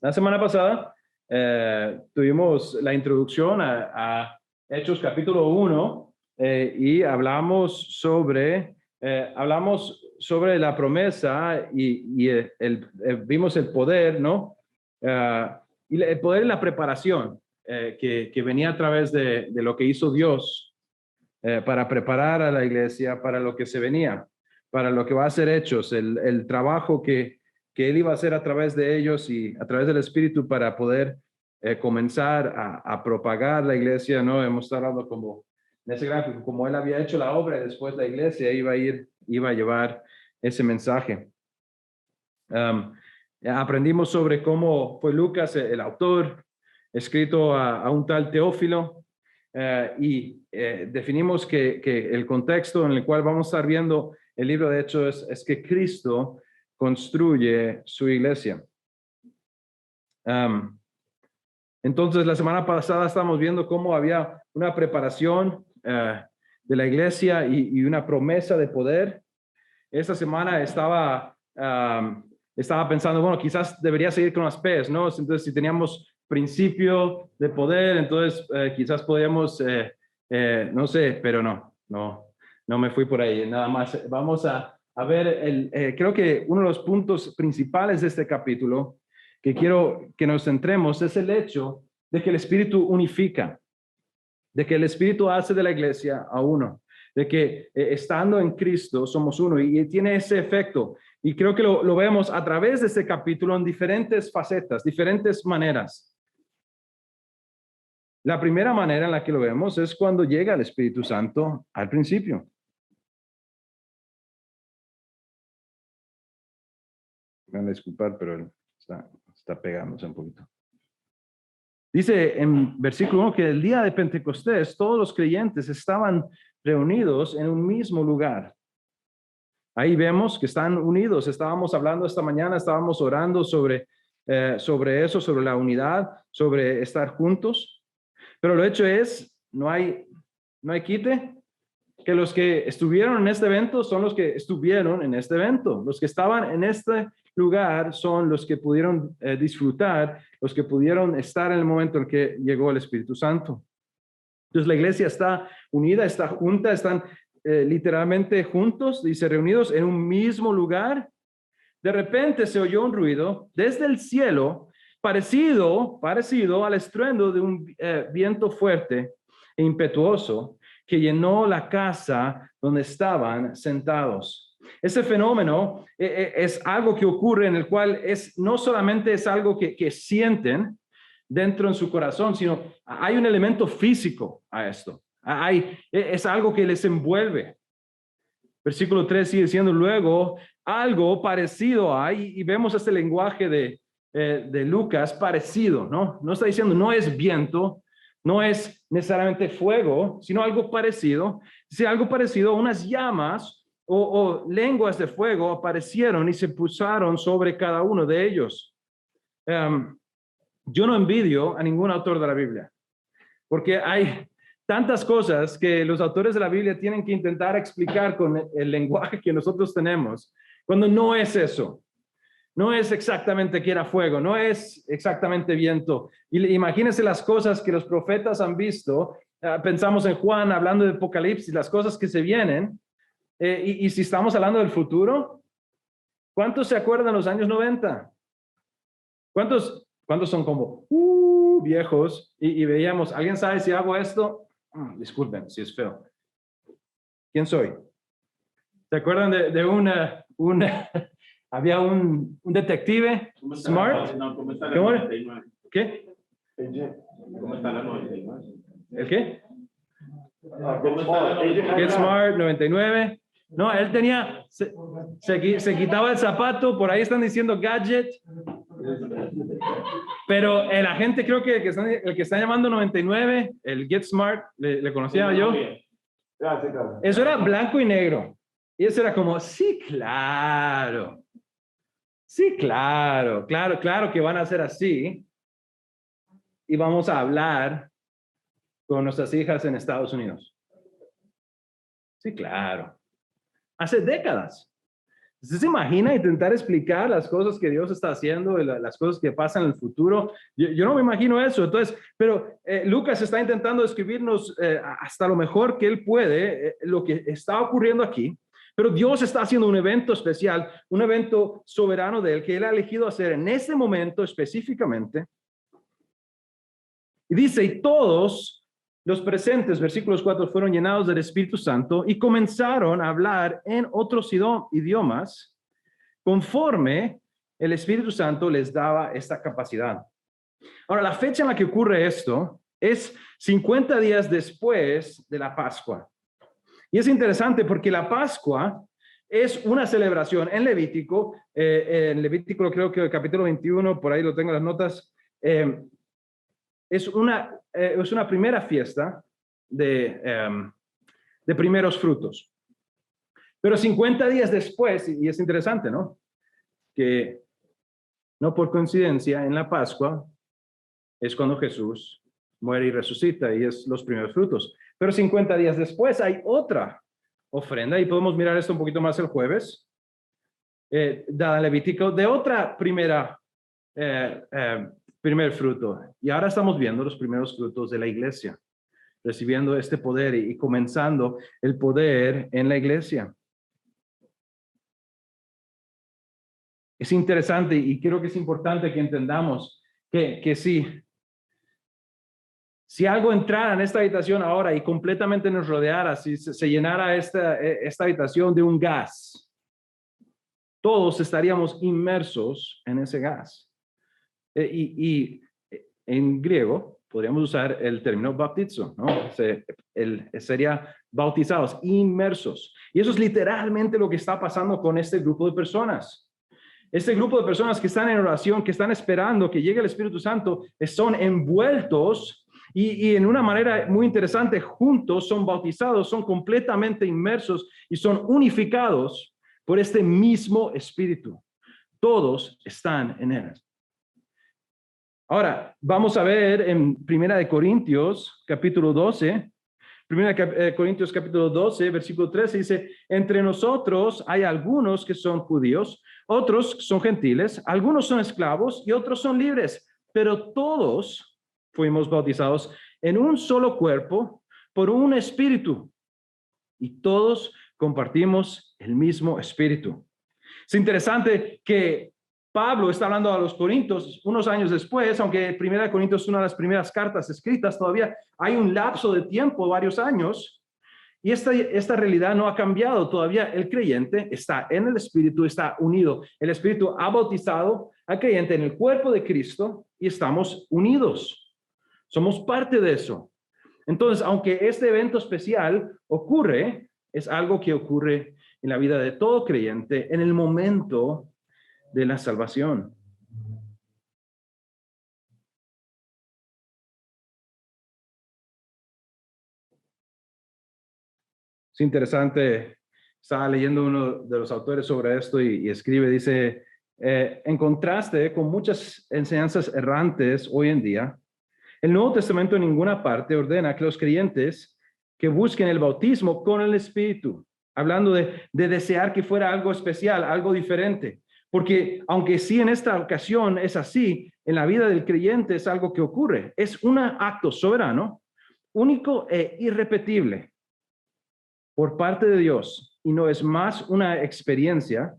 La semana pasada tuvimos la introducción a Hechos capítulo 1 y hablamos sobre la promesa y vimos el poder, ¿no? Y el poder y la preparación que venía a través de lo que hizo Dios para preparar a la iglesia para lo que se venía, para lo que va a ser Hechos, el trabajo que Él iba a hacer a través de ellos y a través del Espíritu para poder comenzar a propagar la iglesia, ¿no? Hemos estado hablando como en ese gráfico, como Él había hecho la obra y después la iglesia iba a llevar ese mensaje. Aprendimos sobre cómo fue Lucas, el autor, escrito a un tal Teófilo, y definimos que el contexto en el cual vamos a estar viendo el libro de Hechos es que Cristo construye su iglesia. Entonces, la semana pasada estábamos viendo cómo había una preparación de la iglesia y una promesa de poder. Esta semana estaba pensando, bueno, quizás debería seguir con las P's, ¿no? Entonces, si teníamos principio de poder, entonces quizás podríamos, no sé, pero no me fui por ahí. Nada más, vamos a ver, creo que uno de los puntos principales de este capítulo que quiero que nos centremos es el hecho de que el Espíritu unifica, de que el Espíritu hace de la iglesia a uno, de que estando en Cristo somos uno y tiene ese efecto. Y creo que lo vemos a través de este capítulo en diferentes facetas, diferentes maneras. La primera manera en la que lo vemos es cuando llega el Espíritu Santo al principio. Me van a disculpar, pero está pegándose un poquito. Dice en versículo 1 que el día de Pentecostés todos los creyentes estaban reunidos en un mismo lugar. Ahí vemos que están unidos. Estábamos hablando esta mañana, estábamos orando sobre eso, sobre la unidad, sobre estar juntos. Pero lo hecho es, no hay quite, que los que estuvieron en este evento son los que estuvieron en este evento. Los que estaban en este lugar son los que pudieron disfrutar, los que pudieron estar en el momento en que llegó el Espíritu Santo. Entonces la iglesia está unida, está junta, están literalmente juntos, dice, reunidos en un mismo lugar. De repente se oyó un ruido desde el cielo, parecido al estruendo de un viento fuerte e impetuoso que llenó la casa donde estaban sentados. Ese fenómeno es algo que ocurre en el cual no solamente es algo que sienten dentro en su corazón, sino hay un elemento físico a esto. Es algo que les envuelve. Versículo 3 sigue diciendo, luego algo parecido hay, y vemos este lenguaje de Lucas parecido, ¿no? No está diciendo, no es viento, no es necesariamente fuego, sino algo parecido. Dice algo parecido, unas llamas o lenguas de fuego aparecieron y se pusaron sobre cada uno de ellos. Yo no envidio a ningún autor de la Biblia, porque hay tantas cosas que los autores de la Biblia tienen que intentar explicar con el lenguaje que nosotros tenemos, cuando no es eso. No es exactamente que era fuego, no es exactamente viento. Y imagínense las cosas que los profetas han visto. Pensamos en Juan hablando de Apocalipsis, las cosas que se vienen. Y si estamos hablando del futuro, ¿cuántos se acuerdan de los años 90? ¿Cuántos son como viejos? Y veíamos, ¿alguien sabe si hago esto? Disculpen si es feo. ¿Quién soy? ¿Se acuerdan de una había un detective Smart? ¿Cómo está la ¿Cómo? 99? ¿Qué? ¿Cómo está la 99? ¿El qué? ¿Cómo está la 99? Get Smart 99. No, él tenía, se quitaba el zapato, por ahí están diciendo gadget. Pero el agente, creo que el que está llamando 99, el Get Smart, le conocía yo. Eso era blanco y negro. Y eso era como, sí, claro. Sí, claro que van a ser así. Y vamos a hablar con nuestras hijas en Estados Unidos. Sí, claro. Hace décadas. ¿Usted se imagina intentar explicar las cosas que Dios está haciendo, las cosas que pasan en el futuro? Yo no me imagino eso. Entonces, pero Lucas está intentando describirnos hasta lo mejor que él puede lo que está ocurriendo aquí. Pero Dios está haciendo un evento especial, un evento soberano de él que él ha elegido hacer en este momento específicamente. Y dice, y todos los presentes, versículos 4, fueron llenados del Espíritu Santo y comenzaron a hablar en otros idiomas conforme el Espíritu Santo les daba esta capacidad. Ahora, la fecha en la que ocurre esto es 50 días después de la Pascua. Y es interesante porque la Pascua es una celebración en Levítico creo que el capítulo 21, por ahí lo tengo en las notas, es una primera fiesta de primeros frutos. Pero 50 días después, y es interesante, ¿no? Que no por coincidencia, en la Pascua es cuando Jesús muere y resucita, y es los primeros frutos. Pero 50 días después hay otra ofrenda, y podemos mirar esto un poquito más el jueves, dada en Levítico, de otra primer fruto. Y ahora estamos viendo los primeros frutos de la iglesia, recibiendo este poder y comenzando el poder en la iglesia. Es interesante y creo que es importante que entendamos que si algo entrara en esta habitación ahora y completamente nos rodeara, si se llenara esta habitación de un gas, todos estaríamos inmersos en ese gas. Y en griego podríamos usar el término bautizo, ¿no? Sería bautizados, inmersos. Y eso es literalmente lo que está pasando con este grupo de personas. Este grupo de personas que están en oración, que están esperando que llegue el Espíritu Santo, son envueltos y en una manera muy interesante, juntos, son bautizados, son completamente inmersos y son unificados por este mismo Espíritu. Todos están en él. Ahora, vamos a ver en 1 Corintios, capítulo 12, 1 Corintios, capítulo 12, versículo 13, dice, entre nosotros hay algunos que son judíos, otros son gentiles, algunos son esclavos y otros son libres, pero todos fuimos bautizados en un solo cuerpo por un espíritu y todos compartimos el mismo espíritu. Es interesante que Pablo está hablando a los Corintios unos años después, aunque 1 Corintios es una de las primeras cartas escritas, todavía hay un lapso de tiempo, varios años, y esta realidad no ha cambiado. Todavía el creyente está en el Espíritu, está unido. El Espíritu ha bautizado al creyente en el cuerpo de Cristo y estamos unidos. Somos parte de eso. Entonces, aunque este evento especial ocurre, es algo que ocurre en la vida de todo creyente en el momento de la salvación. Es interesante, estaba leyendo uno de los autores sobre esto y escribe, dice, en contraste con muchas enseñanzas errantes hoy en día, el Nuevo Testamento en ninguna parte ordena que los creyentes que busquen el bautismo con el Espíritu, hablando de desear que fuera algo especial, algo diferente. Porque aunque sí en esta ocasión es así, en la vida del creyente es algo que ocurre. Es un acto soberano, único e irrepetible por parte de Dios. Y no es más una experiencia,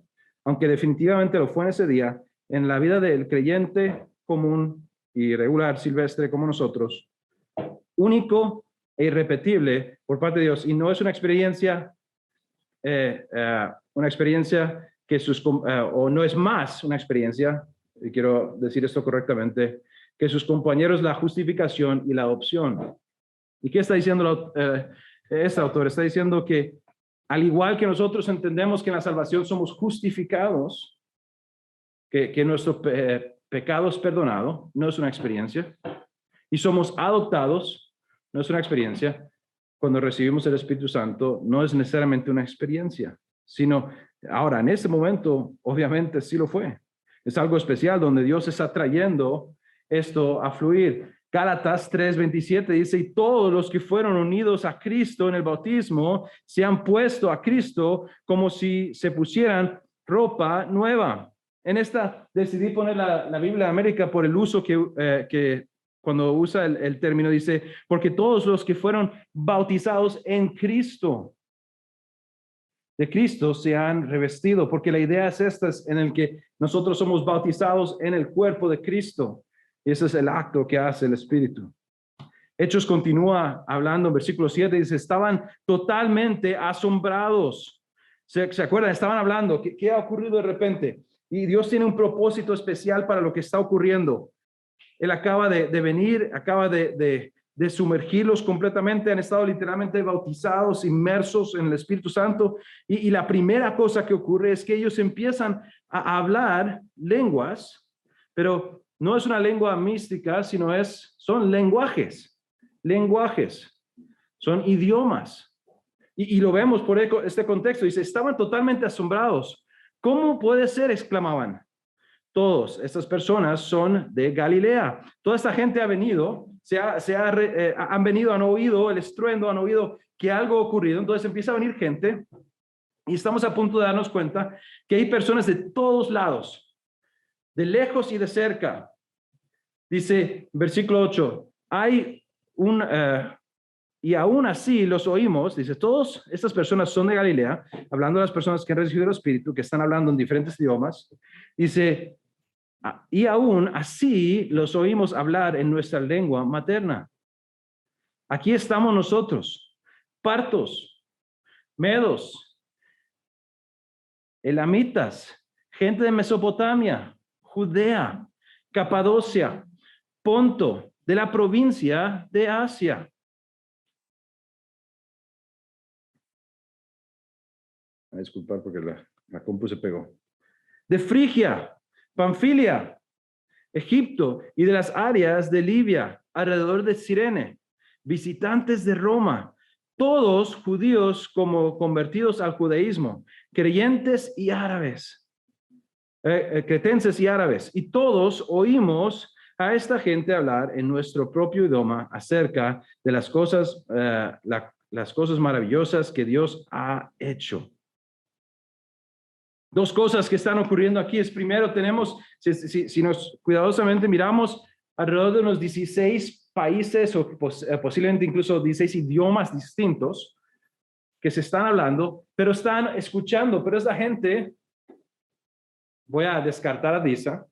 aunque definitivamente lo fue en ese día, en la vida del creyente común y regular, silvestre como nosotros. Único e irrepetible por parte de Dios. Y no es una experiencia que o no es más una experiencia, y quiero decir esto correctamente, que sus compañeros la justificación y la adopción. ¿Y qué está diciendo este autor? Está diciendo que al igual que nosotros entendemos que en la salvación somos justificados, que nuestro pecado es perdonado, no es una experiencia, y somos adoptados, no es una experiencia. Cuando recibimos el Espíritu Santo, no es necesariamente una experiencia, sino ahora, en este momento, obviamente sí lo fue. Es algo especial donde Dios está trayendo esto a fluir. Gálatas 3:27 dice, y todos los que fueron unidos a Cristo en el bautismo se han puesto a Cristo como si se pusieran ropa nueva. En esta decidí poner la Biblia de América por el uso que cuando usa el término dice, porque todos los que fueron bautizados en Cristo, de Cristo se han revestido, porque la idea es esta, es en el que nosotros somos bautizados en el cuerpo de Cristo. Y ese es el acto que hace el Espíritu. Hechos continúa hablando en versículo 7, dice, estaban totalmente asombrados. ¿Se acuerdan? Estaban hablando, ¿qué ha ocurrido de repente? Y Dios tiene un propósito especial para lo que está ocurriendo. Él acaba de venir, acaba de sumergirlos completamente, han estado literalmente bautizados, inmersos en el Espíritu Santo. Y la primera cosa que ocurre es que ellos empiezan a hablar lenguas, pero no es una lengua mística, sino son lenguajes, son idiomas. Y lo vemos por este contexto. Dice, estaban totalmente asombrados. ¿Cómo puede ser? Exclamaban. Todas estas personas son de Galilea. Toda esta gente ha venido, han venido, han oído el estruendo, han oído que algo ha ocurrido. Entonces empieza a venir gente y estamos a punto de darnos cuenta que hay personas de todos lados, de lejos y de cerca. Dice, versículo 8, y aún así los oímos, dice, todas estas personas son de Galilea, hablando de las personas que han recibido el Espíritu, que están hablando en diferentes idiomas. Dice, y aún así los oímos hablar en nuestra lengua materna. Aquí estamos nosotros, partos, medos, elamitas, gente de Mesopotamia, Judea, Capadocia, Ponto, de la provincia de Asia. A disculpar porque la compu se pegó. De Frigia, Panfilia, Egipto y de las áreas de Libia, alrededor de Cirene, visitantes de Roma, todos judíos como convertidos al judaísmo, creyentes y árabes, cretenses y árabes, y todos oímos a esta gente hablar en nuestro propio idioma acerca de las cosas maravillosas que Dios ha hecho. Dos cosas que están ocurriendo aquí es, primero, tenemos, si nos cuidadosamente miramos, alrededor de unos 16 países o posiblemente incluso 16 idiomas distintos que se están hablando, pero están escuchando. Pero esa gente, voy a descartar a Disa,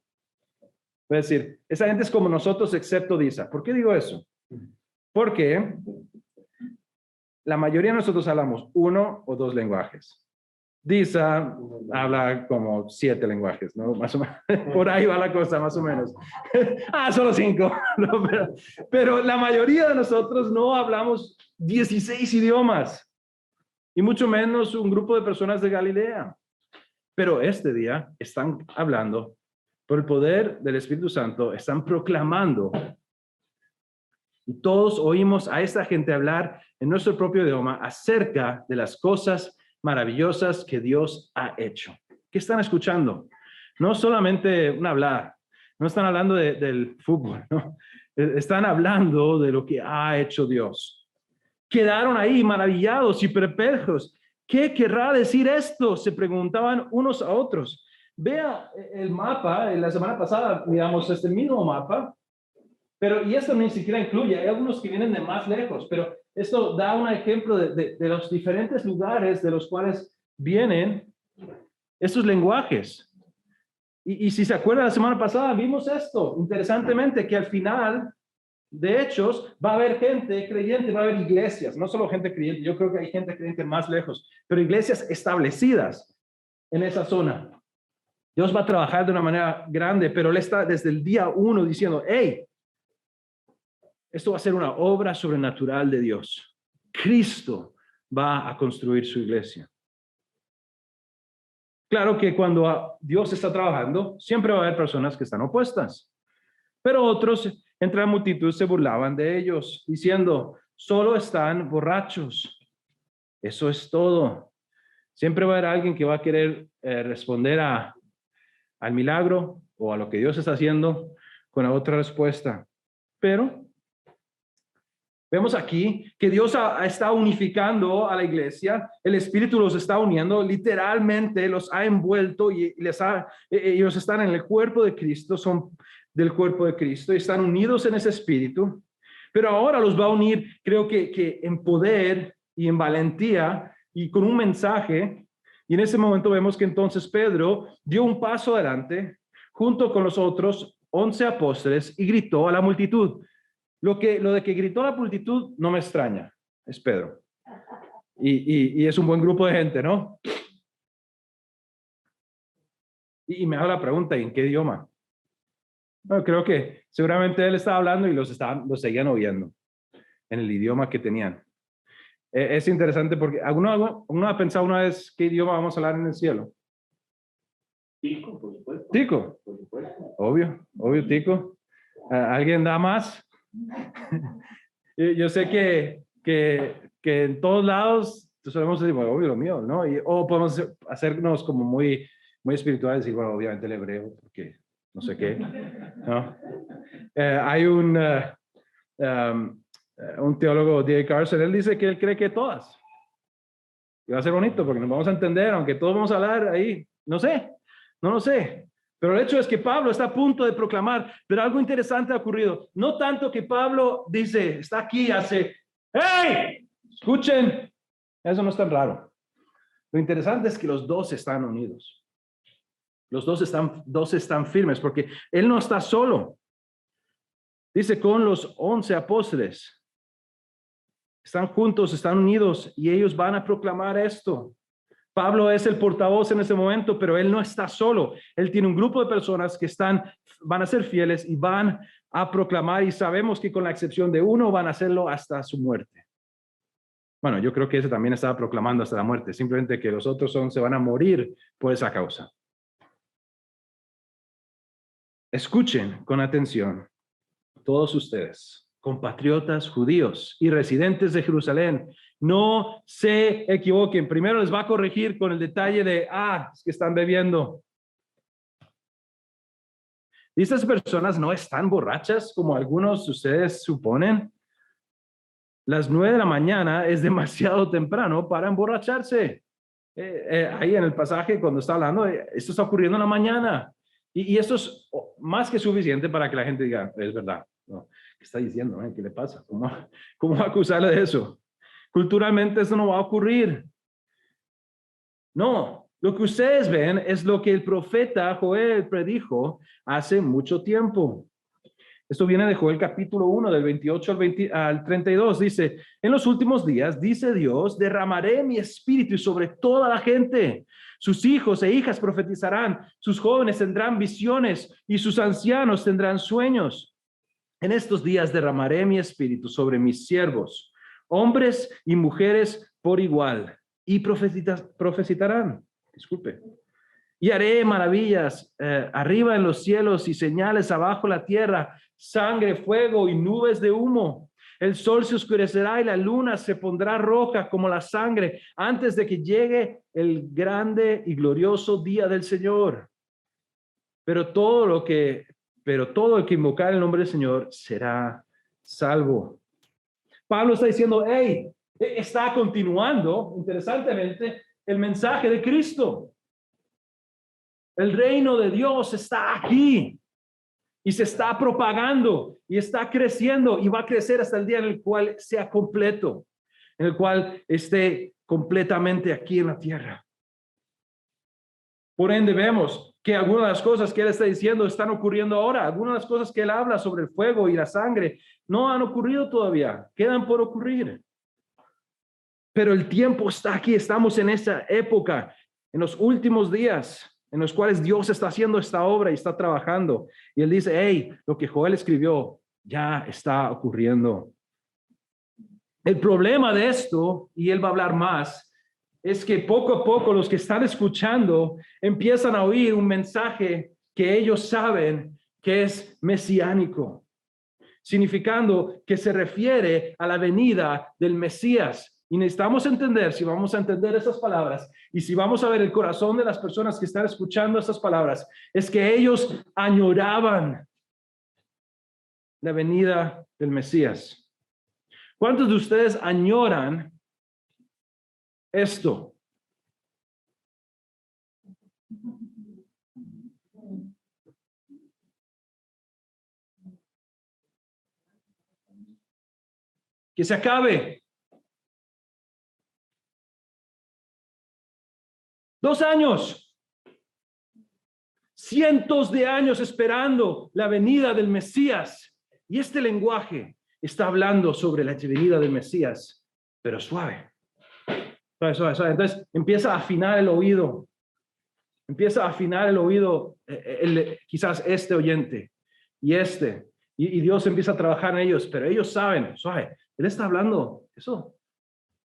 voy a decir, esa gente es como nosotros excepto Disa. ¿Por qué digo eso? Porque la mayoría de nosotros hablamos 1 o 2 lenguajes. Disa habla como 7 lenguajes, ¿no? Más o menos. Por ahí va la cosa, más o menos. Solo 5. No, pero la mayoría de nosotros no hablamos 16 idiomas. Y mucho menos un grupo de personas de Galilea. Pero este día están hablando por el poder del Espíritu Santo, están proclamando. Y todos oímos a esta gente hablar en nuestro propio idioma acerca de las cosas maravillosas que Dios ha hecho. ¿Qué están escuchando? No solamente un hablar, no están hablando del fútbol, ¿no? Están hablando de lo que ha hecho Dios. Quedaron ahí maravillados y perplejos. ¿Qué querrá decir esto? Se preguntaban unos a otros. Vea el mapa, la semana pasada miramos este mismo mapa, y esto ni siquiera incluye, hay algunos que vienen de más lejos, pero esto da un ejemplo de los diferentes lugares de los cuales vienen estos lenguajes. Y si se acuerdan, la semana pasada vimos esto, interesantemente, que al final de Hechos va a haber gente creyente, va a haber iglesias, no solo gente creyente, yo creo que hay gente creyente más lejos, pero iglesias establecidas en esa zona. Dios va a trabajar de una manera grande, pero Él está desde el día 1 diciendo, hey, esto va a ser una obra sobrenatural de Dios. Cristo va a construir su iglesia. Claro que cuando Dios está trabajando, siempre va a haber personas que están opuestas. Pero otros, entre la multitud, se burlaban de ellos, diciendo, solo están borrachos. Eso es todo. Siempre va a haber alguien que va a querer responder al milagro o a lo que Dios está haciendo con la otra respuesta. Pero Vemos aquí que Dios está unificando a la iglesia, el Espíritu los está uniendo, literalmente los ha envuelto y ellos están en el cuerpo de Cristo, son del cuerpo de Cristo y están unidos en ese Espíritu, pero ahora los va a unir, creo que en poder y en valentía y con un mensaje. Y en ese momento vemos que entonces Pedro dio un paso adelante junto con los otros 11 apóstoles y gritó a la multitud. Lo de que gritó la multitud no me extraña, es Pedro. Y es un buen grupo de gente, ¿no? Y me hago la pregunta, ¿en qué idioma? Bueno, creo que seguramente él estaba hablando y los seguían oyendo en el idioma que tenían. Es interesante porque uno ha pensado una vez qué idioma vamos a hablar en el cielo. Tico, por supuesto. Tico. Por supuesto. Obvio, Tico. ¿Alguien da más? Yo sé que en todos lados solemos decir, bueno, obvio lo mío, ¿no? O podemos hacernos como muy espirituales y decir, bueno, obviamente el hebreo, porque no sé qué, ¿no? Hay un teólogo, D.A. Carson, él dice que él cree que todas. Y va a ser bonito porque nos vamos a entender, aunque todos vamos a hablar ahí. No lo sé. Pero el hecho es que Pablo está a punto de proclamar, pero algo interesante ha ocurrido. No tanto que Pablo dice, está aquí, hace, ¡hey! Escuchen. Eso no es tan raro. Lo interesante es que los dos están unidos. Los dos están firmes porque él no está solo. Dice con los 11 apóstoles. Están juntos, están unidos y ellos van a proclamar esto. Pablo es el portavoz en ese momento, pero él no está solo. Él tiene un grupo de personas que van a ser fieles y van a proclamar, y sabemos que con la excepción de uno van a hacerlo hasta su muerte. Bueno, yo creo que ese también estaba proclamando hasta la muerte, simplemente que los otros 11 van a morir por esa causa. Escuchen con atención, todos ustedes, compatriotas judíos y residentes de Jerusalén, no se equivoquen. Primero les va a corregir con el detalle de, es que están bebiendo. Y estas personas no están borrachas como algunos de ustedes suponen. Las 9 de la mañana es demasiado temprano para emborracharse. Ahí en el pasaje cuando está hablando, esto está ocurriendo en la mañana. Y esto es más que suficiente para que la gente diga, es verdad. No, ¿qué está diciendo? ¿Qué le pasa? ¿Cómo va a acusarle de eso? Culturalmente eso no va a ocurrir. No, lo que ustedes ven es lo que el profeta Joel predijo hace mucho tiempo. Esto viene de Joel capítulo 1, del 28 al 32. Dice, en los últimos días, dice Dios, derramaré mi espíritu sobre toda la gente. Sus hijos e hijas profetizarán, sus jóvenes tendrán visiones y sus ancianos tendrán sueños. En estos días derramaré mi espíritu sobre mis siervos, hombres y mujeres por igual, y profetizarán. Disculpe. Y haré maravillas arriba en los cielos y señales abajo en la tierra, sangre, fuego y nubes de humo. El sol se oscurecerá y la luna se pondrá roja como la sangre antes de que llegue el grande y glorioso día del Señor. Pero todo el que invocar el nombre del Señor será salvo. Pablo está diciendo, está continuando, interesantemente, el mensaje de Cristo. El reino de Dios está aquí y se está propagando y está creciendo y va a crecer hasta el día en el cual sea completo, en el cual esté completamente aquí en la tierra. Por ende, vemos que algunas de las cosas que él está diciendo están ocurriendo ahora. Algunas de las cosas que él habla sobre el fuego y la sangre no han ocurrido todavía, quedan por ocurrir. Pero el tiempo está aquí, estamos en esa época, en los últimos días, en los cuales Dios está haciendo esta obra y está trabajando. Y él dice, lo que Joel escribió ya está ocurriendo. El problema de esto, y él va a hablar más, es que poco a poco los que están escuchando empiezan a oír un mensaje que ellos saben que es mesiánico, significando que se refiere a la venida del Mesías. Y necesitamos entender, si vamos a entender esas palabras y si vamos a ver el corazón de las personas que están escuchando esas palabras, es que ellos añoraban la venida del Mesías. ¿Cuántos de ustedes añoran esto? Que se acabe. 2 años. Cientos de años esperando la venida del Mesías. Y este lenguaje está hablando sobre la venida del Mesías, pero suave. Suave, suave, suave. Entonces empieza a afinar el oído. Empieza a afinar el oído, quizás este oyente y este. Y Dios empieza a trabajar en ellos, pero ellos saben, suave, Él está hablando eso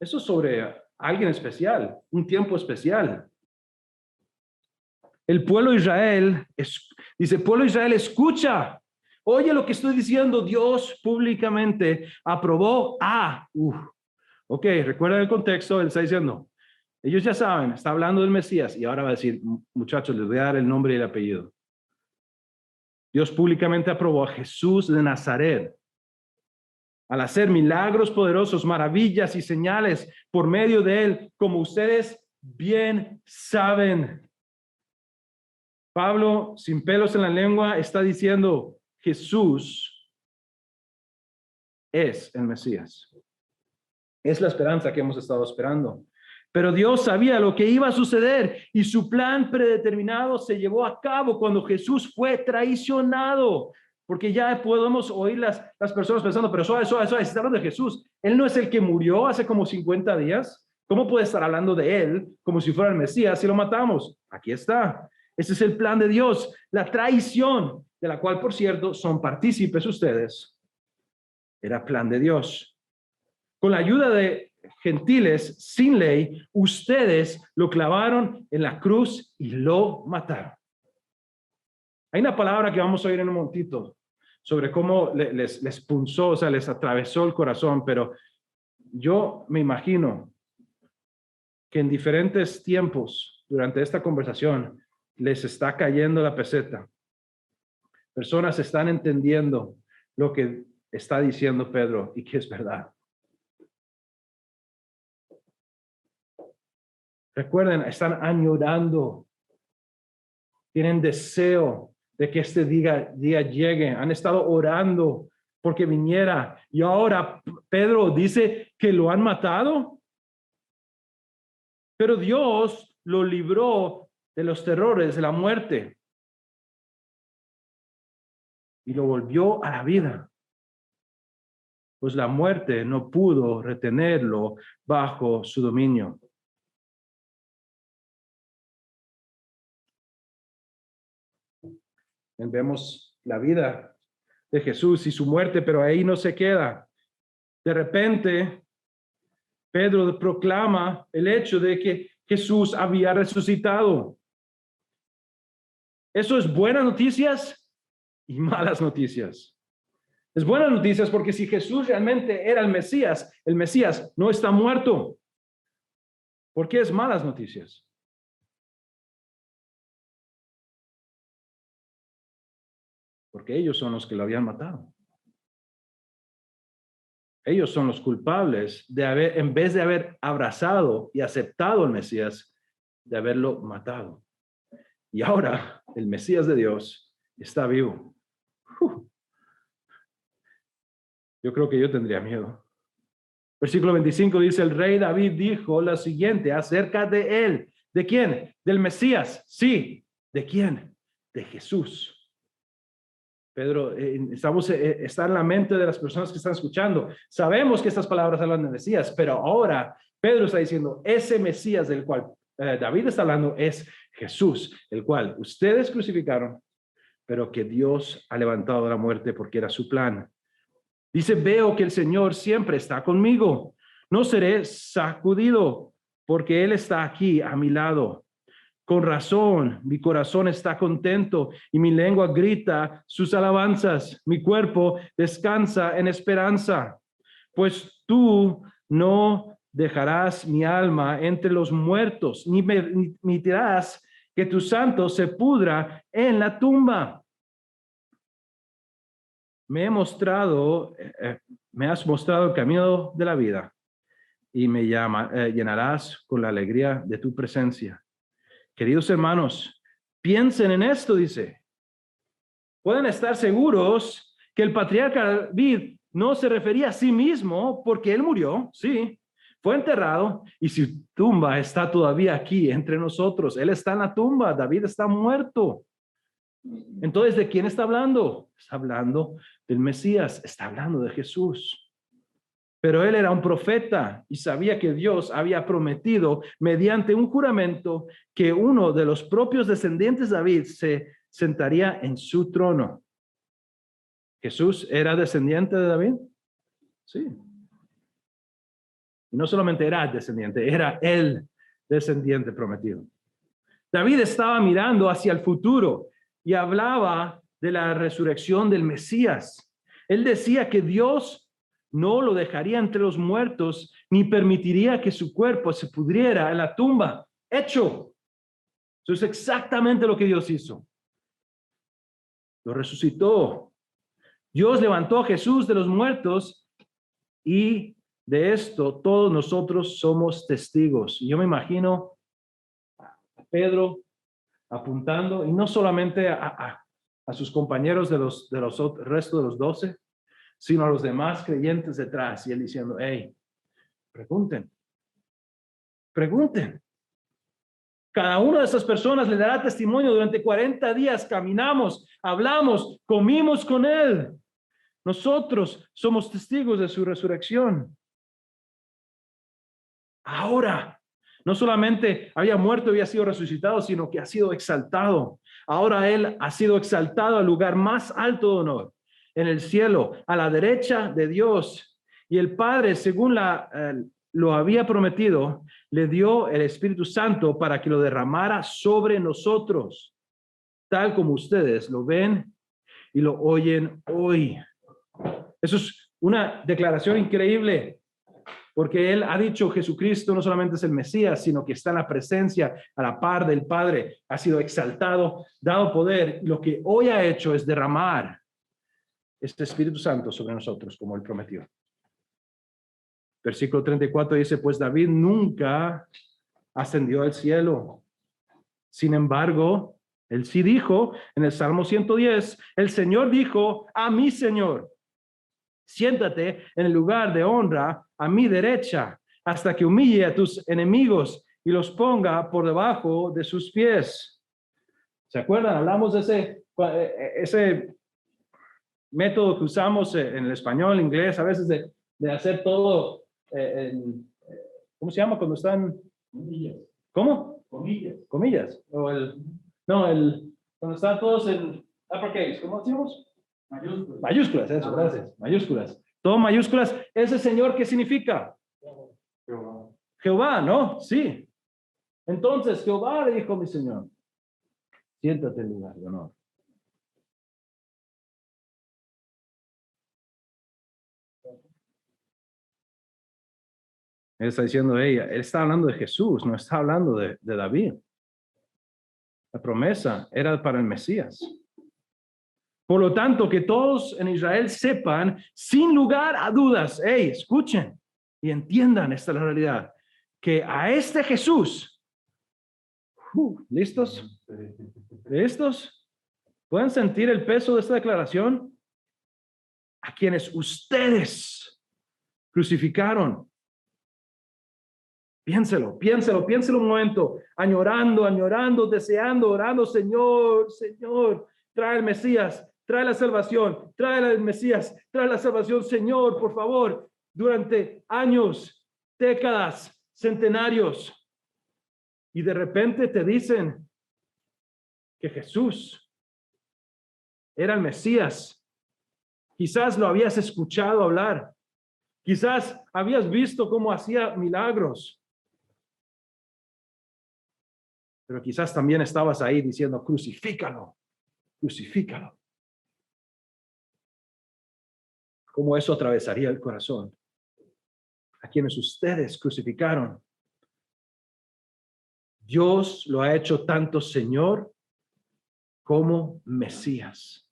sobre alguien especial, un tiempo especial. El pueblo de Israel, dice, pueblo de Israel, escucha, oye lo que estoy diciendo, Dios públicamente aprobó Ok, recuerda el contexto, Él está diciendo, ellos ya saben, está hablando del Mesías y ahora va a decir, muchachos, les voy a dar el nombre y el apellido. Dios públicamente aprobó a Jesús de Nazaret al hacer milagros poderosos, maravillas y señales por medio de él, como ustedes bien saben. Pablo, sin pelos en la lengua, está diciendo, Jesús es el Mesías. Es la esperanza que hemos estado esperando. Pero Dios sabía lo que iba a suceder y su plan predeterminado se llevó a cabo cuando Jesús fue traicionado. Porque ya podemos oír las personas pensando, pero suave, se está hablando de Jesús. Él no es el que murió hace como 50 días. ¿Cómo puede estar hablando de él como si fuera el Mesías si lo matamos? Aquí está. Ese es el plan de Dios. La traición, de la cual, por cierto, son partícipes ustedes, era plan de Dios. Con la ayuda de gentiles sin ley, ustedes lo clavaron en la cruz y lo mataron. Hay una palabra que vamos a oír en un momentito sobre cómo les punzó, o sea, les atravesó el corazón, pero yo me imagino que en diferentes tiempos durante esta conversación les está cayendo la peseta. Personas están entendiendo lo que está diciendo Pedro y que es verdad. Recuerden, están añorando, tienen deseo de que este día llegue, han estado orando porque viniera y ahora Pedro dice que lo han matado, pero Dios lo libró de los terrores de la muerte y lo volvió a la vida, pues la muerte no pudo retenerlo bajo su dominio. Vemos la vida de Jesús y su muerte, pero ahí no se queda. De repente, Pedro proclama el hecho de que Jesús había resucitado. Eso es buenas noticias y malas noticias. Es buenas noticias porque si Jesús realmente era el Mesías no está muerto. ¿Por qué es malas noticias? Porque ellos son los que lo habían matado. Ellos son los culpables de haber, en vez de haber abrazado y aceptado al Mesías, de haberlo matado. Y ahora el Mesías de Dios está vivo. Yo creo que yo tendría miedo. Versículo 25 dice, el rey David dijo lo siguiente acerca de él. ¿De quién? Del Mesías. Sí. ¿De quién? De Jesús. Pedro, está en la mente de las personas que están escuchando. Sabemos que estas palabras hablan de Mesías, pero ahora Pedro está diciendo, ese Mesías del cual David está hablando es Jesús, el cual ustedes crucificaron, pero que Dios ha levantado de la muerte porque era su plan. Dice, veo que el Señor siempre está conmigo. No seré sacudido porque Él está aquí a mi lado. Con razón, mi corazón está contento y mi lengua grita sus alabanzas. Mi cuerpo descansa en esperanza, pues tú no dejarás mi alma entre los muertos, ni permitirás que tu santo se pudra en la tumba. Me he mostrado me has mostrado el camino de la vida y me llenarás con la alegría de tu presencia. Queridos hermanos, piensen en esto, dice. Pueden estar seguros que el patriarca David no se refería a sí mismo porque él murió, sí, fue enterrado y su tumba está todavía aquí entre nosotros. Él está en la tumba, David está muerto. Entonces, ¿de quién está hablando? Está hablando del Mesías, está hablando de Jesús. Pero él era un profeta y sabía que Dios había prometido mediante un juramento que uno de los propios descendientes de David se sentaría en su trono. ¿Jesús era descendiente de David? Sí. Y no solamente era descendiente, era el descendiente prometido. David estaba mirando hacia el futuro y hablaba de la resurrección del Mesías. Él decía que Dios no lo dejaría entre los muertos ni permitiría que su cuerpo se pudriera en la tumba. Hecho. Eso es exactamente lo que Dios hizo. Lo resucitó. Dios levantó a Jesús de los muertos y de esto todos nosotros somos testigos. Yo me imagino a Pedro apuntando, y no solamente a sus compañeros de los resto de los 12, sino a los demás creyentes detrás, y él diciendo, hey, pregunten. Cada una de esas personas le dará testimonio. Durante 40 días caminamos, hablamos, comimos con él. Nosotros somos testigos de su resurrección. Ahora, no solamente había muerto y había sido resucitado, sino que ha sido exaltado. Ahora él ha sido exaltado al lugar más alto de honor, en el cielo, a la derecha de Dios. Y el Padre, según lo había prometido, le dio el Espíritu Santo para que lo derramara sobre nosotros, tal como ustedes lo ven y lo oyen hoy. Eso es una declaración increíble, porque él ha dicho Jesucristo no solamente es el Mesías, sino que está en la presencia a la par del Padre, ha sido exaltado, dado poder. Lo que hoy ha hecho es derramar este Espíritu Santo sobre nosotros, como él prometió. Versículo 34 dice, pues David nunca ascendió al cielo. Sin embargo, él sí dijo en el Salmo 110, el Señor dijo a mi Señor, siéntate en el lugar de honra a mi derecha, hasta que humille a tus enemigos y los ponga por debajo de sus pies. ¿Se acuerdan? Hablamos de ese método que usamos en el español, inglés, a veces de hacer todo, ¿cómo se llama cuando están? Comillas. ¿Cómo? Comillas. Comillas. Cuando están todos en uppercase, ¿cómo decimos? Mayúsculas. Mayúsculas, eso, gracias. Mayúsculas. Todo mayúsculas. ¿Ese Señor qué significa? Jehová. Jehová, ¿no? Sí. Entonces Jehová le dijo a mi Señor, siéntate en el lugar de honor. Él está diciendo, él está hablando de Jesús, no está hablando de David. La promesa era para el Mesías. Por lo tanto, que todos en Israel sepan, sin lugar a dudas, escuchen y entiendan esta realidad, que a este Jesús, ¿listos? ¿Listos? ¿Pueden sentir el peso de esta declaración? A quienes ustedes crucificaron. Piénselo un momento, añorando, deseando, orando, Señor, trae el Mesías, trae la salvación, trae el Mesías, trae la salvación, Señor, por favor, durante años, décadas, centenarios, y de repente te dicen que Jesús era el Mesías. Quizás lo habías escuchado hablar, quizás habías visto cómo hacía milagros. Pero quizás también estabas ahí diciendo, crucifícalo. ¿Cómo eso atravesaría el corazón? A quienes ustedes crucificaron. Dios lo ha hecho tanto Señor como Mesías.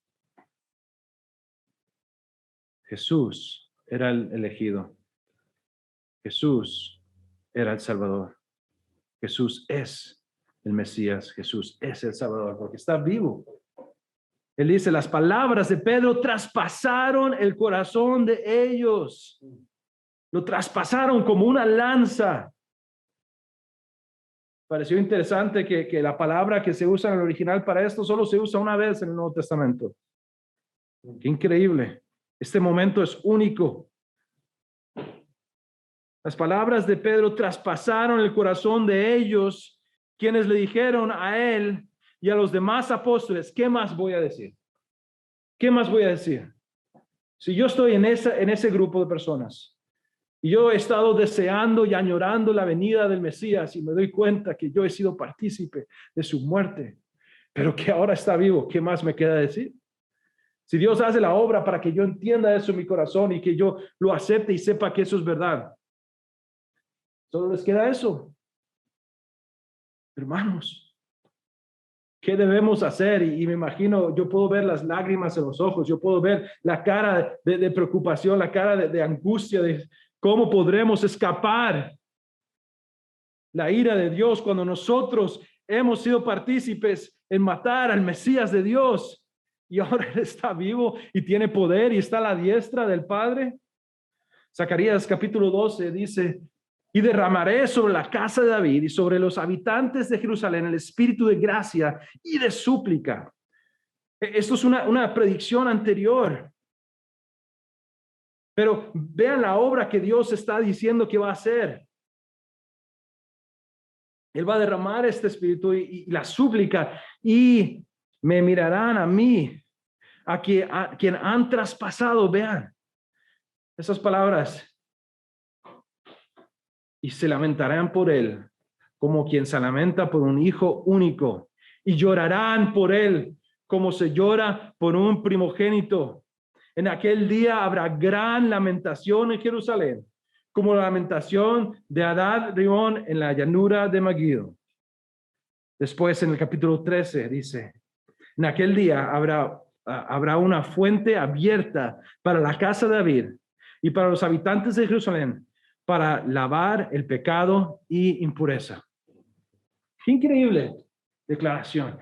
Jesús era el elegido. Jesús era el Salvador. Jesús es el Mesías. Jesús es el Salvador porque está vivo. Él dice, las palabras de Pedro traspasaron el corazón de ellos. Lo traspasaron como una lanza. Pareció interesante que la palabra que se usa en el original para esto solo se usa una vez en el Nuevo Testamento. Qué increíble. Este momento es único. Las palabras de Pedro traspasaron el corazón de ellos, quienes le dijeron a él y a los demás apóstoles, ¿qué más voy a decir? ¿Qué más voy a decir? Si yo estoy en ese grupo de personas y yo he estado deseando y añorando la venida del Mesías y me doy cuenta que yo he sido partícipe de su muerte, pero que ahora está vivo, ¿qué más me queda decir? Si Dios hace la obra para que yo entienda eso en mi corazón y que yo lo acepte y sepa que eso es verdad, solo les queda eso. Hermanos, ¿qué debemos hacer? Y me imagino, yo puedo ver las lágrimas en los ojos, yo puedo ver la cara de preocupación, la cara de angustia, de cómo podremos escapar la ira de Dios cuando nosotros hemos sido partícipes en matar al Mesías de Dios y ahora Él está vivo y tiene poder y está a la diestra del Padre. Zacarías capítulo 12 dice, y derramaré sobre la casa de David y sobre los habitantes de Jerusalén el espíritu de gracia y de súplica. Esto es una predicción anterior. Pero vean la obra que Dios está diciendo que va a hacer. Él va a derramar este espíritu y la súplica y me mirarán a mí, a quien han traspasado. Vean esas palabras. Y se lamentarán por él, como quien se lamenta por un hijo único, y llorarán por él, como se llora por un primogénito. En aquel día habrá gran lamentación en Jerusalén, como la lamentación de Adad-Rión en la llanura de Megiddo. Después, en el capítulo 13, dice, en aquel día habrá una fuente abierta para la casa de David y para los habitantes de Jerusalén, para lavar el pecado y impureza. Qué increíble declaración.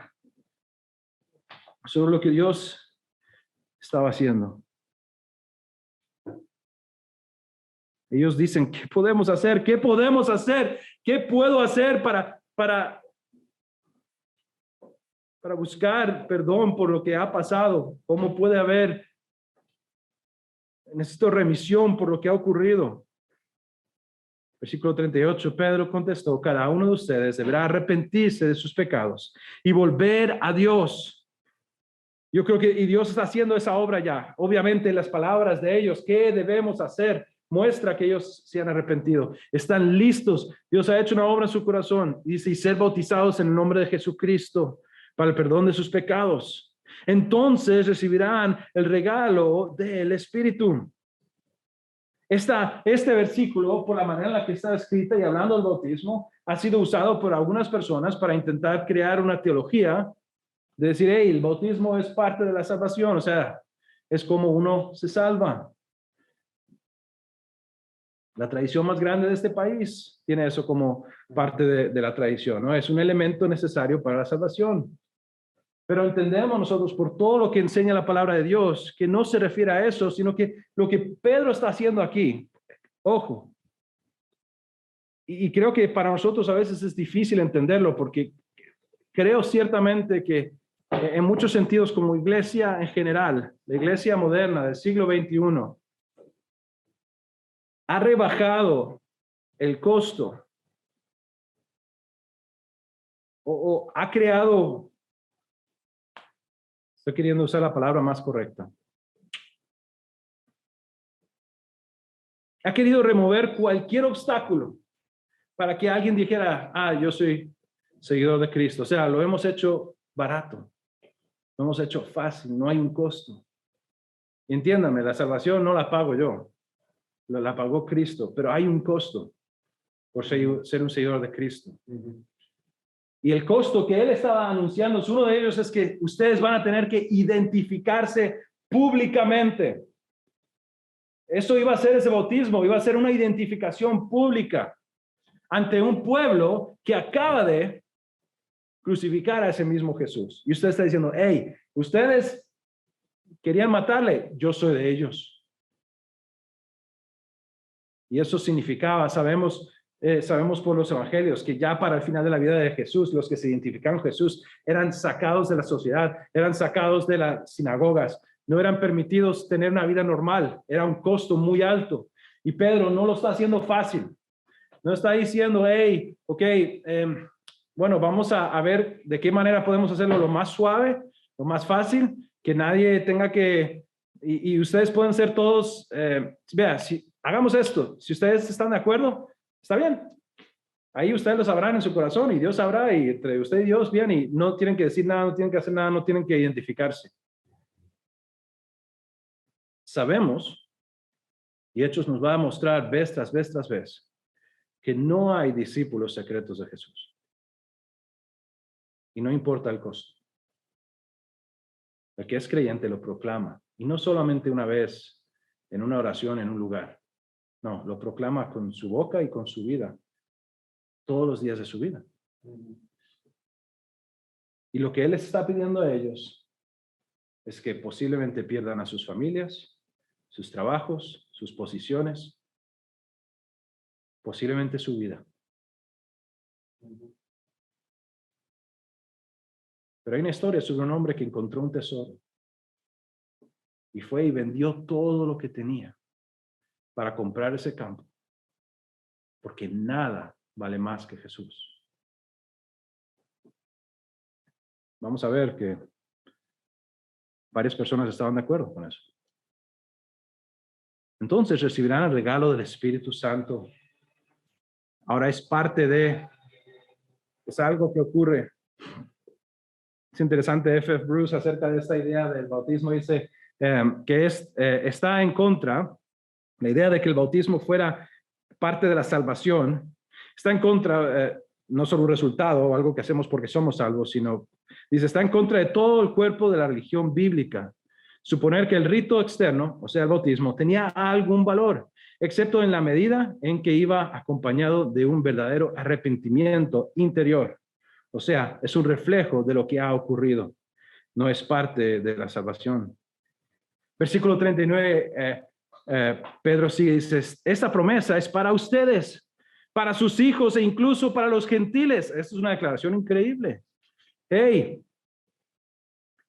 Sobre lo que Dios estaba haciendo. Ellos dicen, ¿qué podemos hacer? ¿Qué podemos hacer? ¿Qué puedo hacer para buscar perdón por lo que ha pasado? ¿Cómo puede haber? Necesito remisión por lo que ha ocurrido. Versículo 38, Pedro contestó, cada uno de ustedes deberá arrepentirse de sus pecados y volver a Dios. Yo creo que y Dios está haciendo esa obra ya. Obviamente las palabras de ellos, ¿qué debemos hacer? Muestra que ellos se han arrepentido. Están listos. Dios ha hecho una obra en su corazón. Dice, y ser bautizados en el nombre de Jesucristo para el perdón de sus pecados. Entonces recibirán el regalo del Espíritu. Este versículo, por la manera en la que está escrita y hablando del bautismo, ha sido usado por algunas personas para intentar crear una teología de decir, hey, el bautismo es parte de la salvación, o sea, es como uno se salva. La tradición más grande de este país tiene eso como parte de la tradición, ¿no? Es un elemento necesario para la salvación. Pero entendemos nosotros por todo lo que enseña la palabra de Dios, que no se refiere a eso, sino que lo que Pedro está haciendo aquí, ojo, y creo que para nosotros a veces es difícil entenderlo, porque creo ciertamente que en muchos sentidos como iglesia en general, la iglesia moderna del siglo XXI, ha rebajado el costo o ha creado, estoy queriendo usar la palabra más correcta, ha querido remover cualquier obstáculo para que alguien dijera, yo soy seguidor de Cristo. O sea, lo hemos hecho barato, lo hemos hecho fácil, no hay un costo. Y entiéndame, la salvación no la pago yo, la pagó Cristo, pero hay un costo por ser un seguidor de Cristo. Y el costo que él estaba anunciando, uno de ellos es que ustedes van a tener que identificarse públicamente. Eso iba a ser ese bautismo, iba a ser una identificación pública ante un pueblo que acaba de crucificar a ese mismo Jesús. Y usted está diciendo, hey, ustedes querían matarle, yo soy de ellos. Y eso significaba, sabemos por los evangelios, que ya para el final de la vida de Jesús, los que se identificaron con Jesús eran sacados de la sociedad, eran sacados de las sinagogas, no eran permitidos tener una vida normal, era un costo muy alto. Y Pedro no lo está haciendo fácil. No está diciendo, hey, ok, bueno, vamos a ver de qué manera podemos hacerlo lo más suave, lo más fácil, que nadie tenga que, y ustedes pueden ser todos, vea, si hagamos esto, si ustedes están de acuerdo, está bien. Ahí ustedes lo sabrán en su corazón y Dios sabrá, y entre usted y Dios, bien, y no tienen que decir nada, no tienen que hacer nada, no tienen que identificarse. Sabemos, y Hechos nos va a mostrar vez tras vez tras vez, que no hay discípulos secretos de Jesús. Y no importa el costo. El que es creyente lo proclama. Y no solamente una vez en una oración en un lugar. No, lo proclama con su boca y con su vida. Todos los días de su vida. Y lo que Él les está pidiendo a ellos es que posiblemente pierdan a sus familias, sus trabajos, sus posiciones, posiblemente su vida. Pero hay una historia sobre un hombre que encontró un tesoro y fue y vendió todo lo que tenía para comprar ese campo, porque nada vale más que Jesús. Vamos a ver que varias personas estaban de acuerdo con eso. Entonces recibirán el regalo del Espíritu Santo. Ahora es algo que ocurre. Es interesante, F. Bruce, acerca de esta idea del bautismo, dice que está en contra, la idea de que el bautismo fuera parte de la salvación, está en contra, no solo un resultado o algo que hacemos porque somos salvos, sino, dice, está en contra de todo el cuerpo de la religión bíblica. Suponer que el rito externo, o sea, el bautismo, tenía algún valor, excepto en la medida en que iba acompañado de un verdadero arrepentimiento interior. O sea, es un reflejo de lo que ha ocurrido. No es parte de la salvación. Versículo 39, Pedro sigue, dice, esta promesa es para ustedes, para sus hijos e incluso para los gentiles. Esta es una declaración increíble. Hey,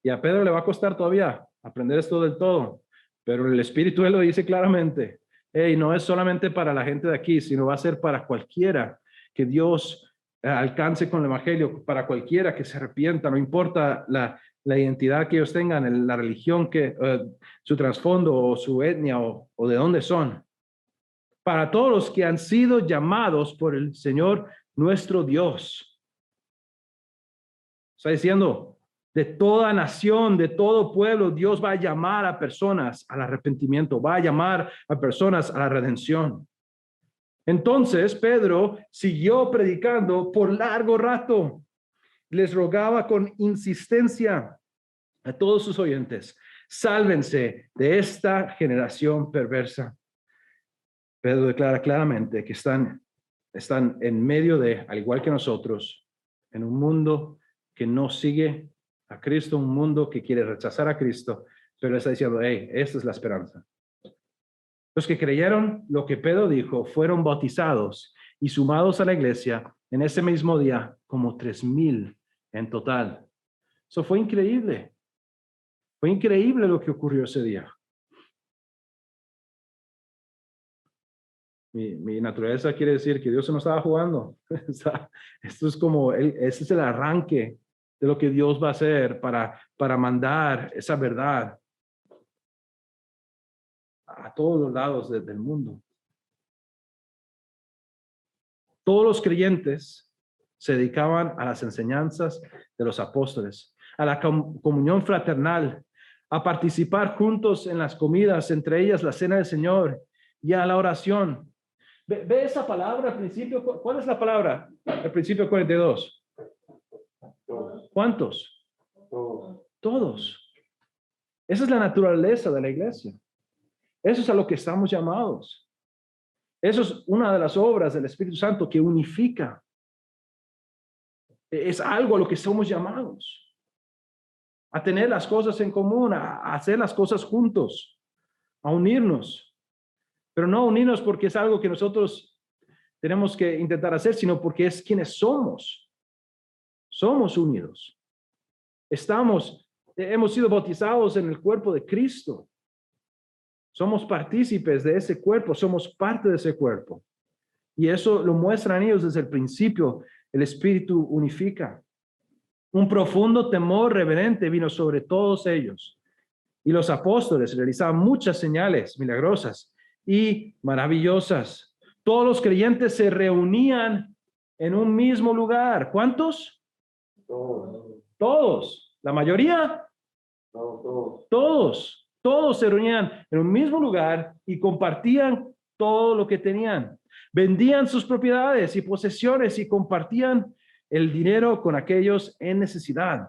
y a Pedro le va a costar todavía aprender esto del todo, pero el Espíritu él lo dice claramente. Hey, no es solamente para la gente de aquí, sino va a ser para cualquiera que Dios alcance con el evangelio, para cualquiera que se arrepienta, no importa la identidad que ellos tengan, la religión, su trasfondo o su etnia o de dónde son. Para todos los que han sido llamados por el Señor nuestro Dios. Está diciendo, de toda nación, de todo pueblo, Dios va a llamar a personas al arrepentimiento, va a llamar a personas a la redención. Entonces Pedro siguió predicando por largo rato. Les rogaba con insistencia a todos sus oyentes, sálvense de esta generación perversa. Pedro declara claramente que están en medio de, al igual que nosotros, en un mundo que no sigue a Cristo, un mundo que quiere rechazar a Cristo, pero está diciendo, hey, esta es la esperanza. Los que creyeron lo que Pedro dijo fueron bautizados y sumados a la iglesia en ese mismo día como 3,000 en total. Eso fue increíble. Fue increíble lo que ocurrió ese día. Mi naturaleza quiere decir que Dios se nos estaba jugando. Esto es como, ese es el arranque de lo que Dios va a hacer para mandar esa verdad a todos los lados del mundo. Todos los creyentes se dedicaban a las enseñanzas de los apóstoles, a la comunión fraternal, a participar juntos en las comidas, entre ellas la cena del Señor, y a la oración. ¿Ve esa palabra al principio? ¿Cuál es la palabra al principio 42? ¿Cuántos? Todos. Esa es la naturaleza de la iglesia. Eso es a lo que estamos llamados. Eso es una de las obras del Espíritu Santo que unifica. Es algo a lo que somos llamados. A tener las cosas en común, a hacer las cosas juntos, a unirnos. Pero no unirnos porque es algo que nosotros tenemos que intentar hacer, sino porque es quienes somos. Somos unidos. Hemos sido bautizados en el cuerpo de Cristo. Somos partícipes de ese cuerpo, somos parte de ese cuerpo. Y eso lo muestran ellos desde el principio. El Espíritu unifica. Un profundo temor reverente vino sobre todos ellos. Y los apóstoles realizaban muchas señales milagrosas y maravillosas. Todos los creyentes se reunían en un mismo lugar. ¿Cuántos? Todos. ¿La mayoría? Todos se reunían en un mismo lugar y compartían todo lo que tenían. Vendían sus propiedades y posesiones y compartían el dinero con aquellos en necesidad.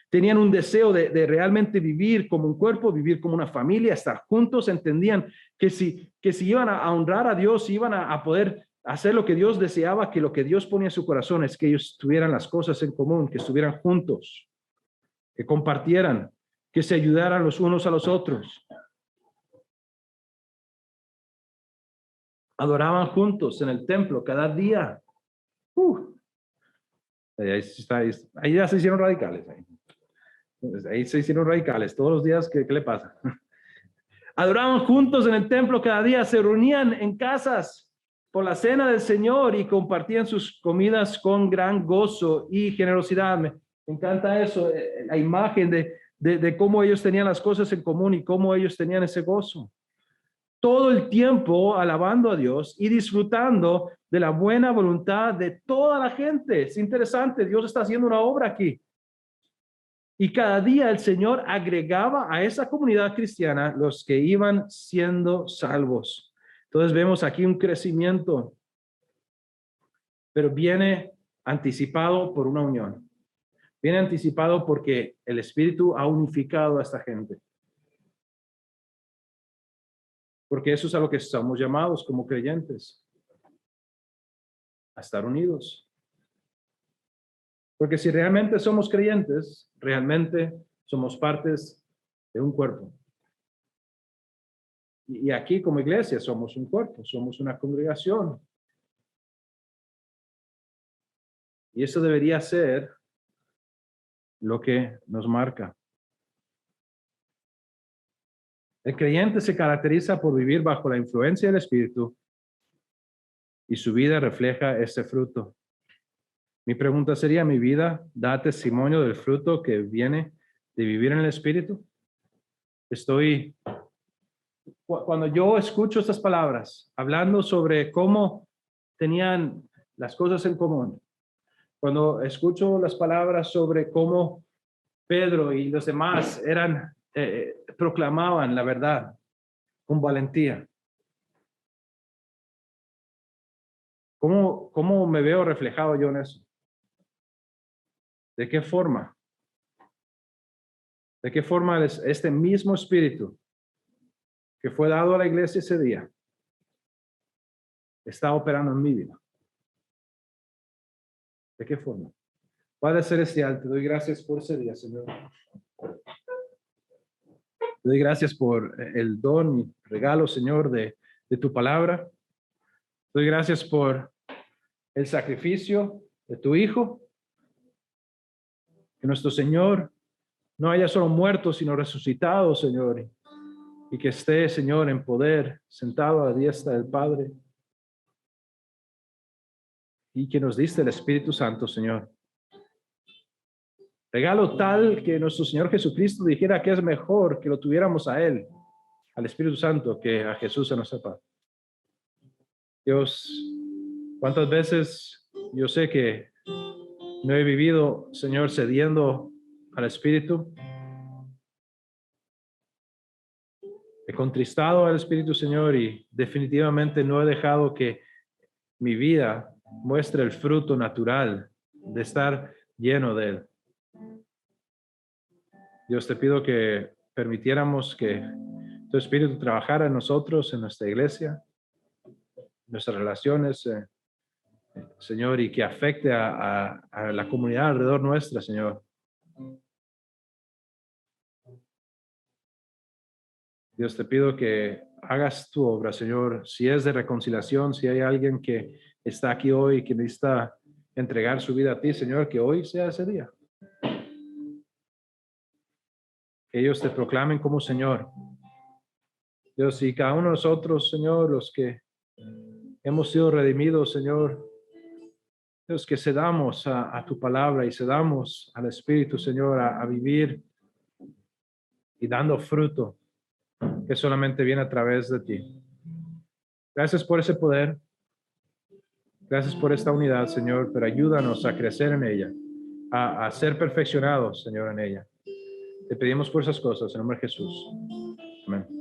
Tenían un deseo de realmente vivir como un cuerpo, vivir como una familia, estar juntos. Entendían que si iban a honrar a Dios, si iban a poder hacer lo que Dios deseaba, que lo que Dios ponía en su corazón es que ellos tuvieran las cosas en común, que estuvieran juntos, que compartieran, que se ayudaran los unos a los otros. Adoraban juntos en el templo cada día. Ahí ya se hicieron radicales. Ahí se hicieron radicales. Todos los días, ¿qué le pasa? Adoraban juntos en el templo cada día. Se reunían en casas por la cena del Señor y compartían sus comidas con gran gozo y generosidad. Me encanta eso, la imagen de cómo ellos tenían las cosas en común y cómo ellos tenían ese gozo. Todo el tiempo alabando a Dios y disfrutando de la buena voluntad de toda la gente. Es interesante, Dios está haciendo una obra aquí. Y cada día el Señor agregaba a esa comunidad cristiana los que iban siendo salvos. Entonces vemos aquí un crecimiento, pero viene anticipado por una unión. Viene anticipado porque el Espíritu ha unificado a esta gente. Porque eso es a lo que estamos llamados como creyentes, a estar unidos. Porque si realmente somos creyentes, realmente somos partes de un cuerpo. Y aquí como iglesia somos un cuerpo, somos una congregación. Y eso debería ser lo que nos marca. El creyente se caracteriza por vivir bajo la influencia del Espíritu y su vida refleja ese fruto. Mi pregunta sería, ¿mi vida da testimonio del fruto que viene de vivir en el Espíritu? Cuando yo escucho estas palabras, hablando sobre cómo tenían las cosas en común, cuando escucho las palabras sobre cómo Pedro y los demás proclamaban la verdad con valentía, ¿cómo me veo reflejado yo en eso? ¿De qué forma? ¿De qué forma este mismo espíritu que fue dado a la iglesia ese día está operando en mi vida? ¿De qué forma? Padre celestial, te doy gracias por ese día, Señor. Te doy gracias por el don y regalo, Señor, de tu palabra. Te doy gracias por el sacrificio de tu Hijo. Que nuestro Señor no haya solo muerto, sino resucitado, Señor. Y que esté, Señor, en poder, sentado a la diestra del Padre. Y que nos diste el Espíritu Santo, Señor. Regalo tal que nuestro Señor Jesucristo dijera que es mejor que lo tuviéramos a Él, al Espíritu Santo, que a Jesús en nuestra paz. Dios, ¿cuántas veces yo sé que no he vivido, Señor, cediendo al Espíritu? He contristado al Espíritu, Señor, y definitivamente no he dejado que mi vida muestre el fruto natural de estar lleno de Él. Dios, te pido que permitiéramos que tu Espíritu trabajara en nosotros, en nuestra iglesia, en nuestras relaciones, Señor, y que afecte a la comunidad alrededor nuestra, Señor. Dios, te pido que hagas tu obra, Señor. Si es de reconciliación, si hay alguien que está aquí hoy que necesita entregar su vida a ti, Señor, que hoy sea ese día. Que ellos te proclamen como Señor. Dios, y cada uno de nosotros, Señor, los que hemos sido redimidos, Señor, Dios, que cedamos a tu palabra y cedamos al Espíritu, Señor, a vivir y dando fruto que solamente viene a través de ti. Gracias por ese poder. Gracias por esta unidad, Señor, pero ayúdanos a crecer en ella, a ser perfeccionados, Señor, en ella. Te pedimos por esas cosas, en nombre de Jesús. Amén.